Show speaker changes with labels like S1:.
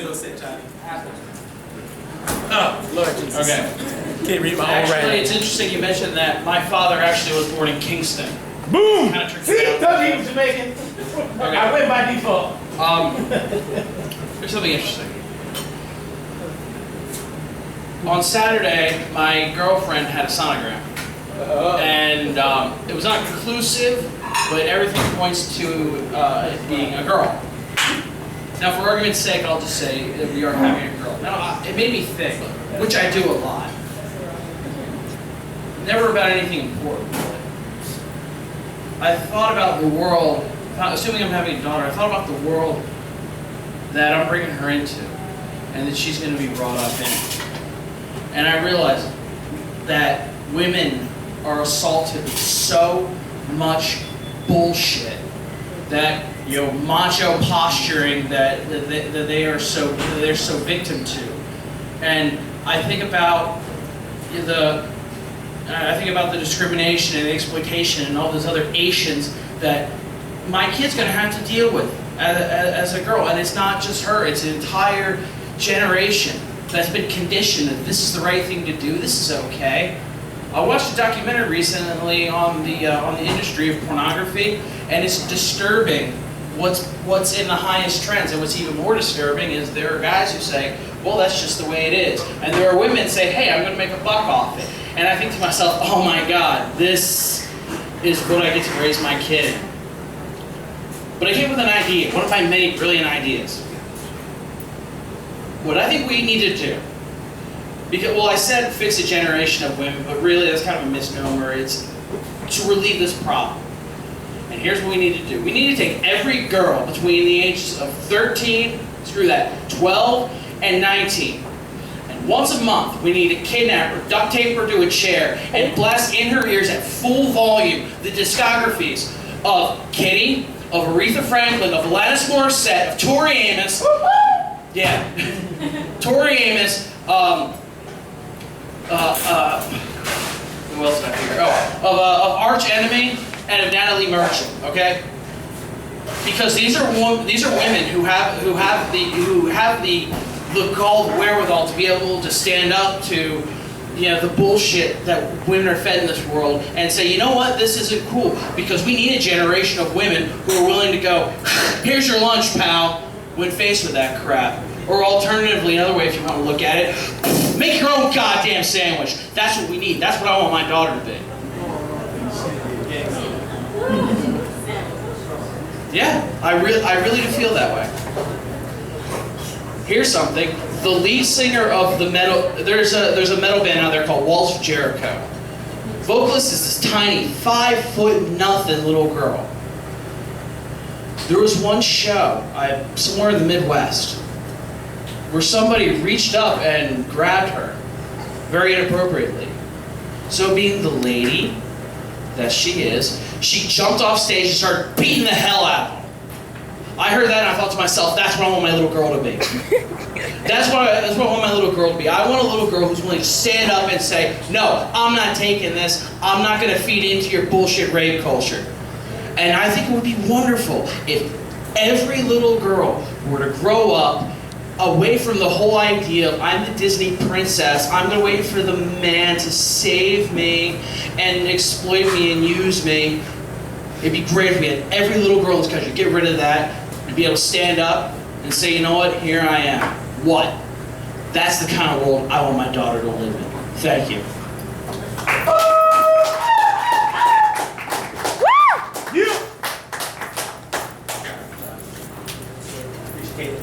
S1: still sick, Johnny. Oh, Lord Jesus.
S2: Okay.
S1: Can't read my own
S2: Actually,
S1: writing.
S2: it's interesting you mentioned that. My father actually was born in Kingston.
S1: Boom!
S2: Kind of tricked
S1: See,
S2: me out.
S1: told you he was Jamaican.
S2: Okay.
S1: I went by default.
S2: Here's something interesting. On Saturday, my girlfriend had a sonogram. And it was not conclusive, but everything points to it being a girl. Now, for argument's sake, I'll just say that we are having a girl. Now, it made me think, which I do a lot. Never about anything important. I thought about the world, assuming I'm having a daughter, I thought about the world that I'm bringing her into and that she's going to be brought up in. And I realized that women are assaulted with so much bullshit that, you know, macho posturing that they're so victim to. And I think about the discrimination and the exploitation and all those other Asians that my kid's going to have to deal with as a girl. And it's not just her; it's an entire generation that's been conditioned that this is the right thing to do. This is okay. I watched a documentary recently on the industry of pornography, and it's disturbing what's in the highest trends. And what's even more disturbing is there are guys who say, well, that's just the way it is. And there are women who say, hey, I'm going to make a buck off it. And I think to myself, oh my God, this is what I get to raise my kid in. But I came with an idea, one of my many brilliant ideas. What I think we need to do, because, well, I said fix a generation of women, but really that's kind of a misnomer. It's to relieve this problem. And here's what we need to do. We need to take every girl between the ages of 13, screw that, 12 and 19. And once a month, we need to kidnap her, duct tape her to a chair, and blast in her ears at full volume the discographies of Kitty, of Aretha Franklin, of Alanis Morissette, of Tori Amos. Yeah. Tori Amos, who else did I figure? Oh, of Arch Enemy and of Natalie Merchant. Okay, because these are women who have the gall wherewithal to be able to stand up to, you know, the bullshit that women are fed in this world and say, you know what, this isn't cool, because we need a generation of women who are willing to go, here's your lunch, pal, when faced with that crap. Or alternatively, another way if you want to look at it, make your own goddamn sandwich. That's what we need. That's what I want my daughter to be. Yeah, I really do feel that way. Here's something. The lead singer of the metal, there's a metal band out there called Walls of Jericho. Vocalist is this tiny, 5'0" little girl. There was one show, somewhere in the Midwest, where somebody reached up and grabbed her, very inappropriately. So being the lady that she is, she jumped off stage and started beating the hell out of him. I heard that and I thought to myself, that's what I want my little girl to be. That's what I want my little girl to be. I want a little girl who's willing to stand up and say, no, I'm not taking this. I'm not going to feed into your bullshit rape culture. And I think it would be wonderful if every little girl were to grow up away from the whole idea of I'm the Disney princess, I'm going to wait for the man to save me and exploit me and use me. It'd be great if we had every little girl in this country get rid of that and be able to stand up and say, you know what, here I am. What? That's the kind of world I want my daughter to live in. Thank you.
S1: Appreciate it.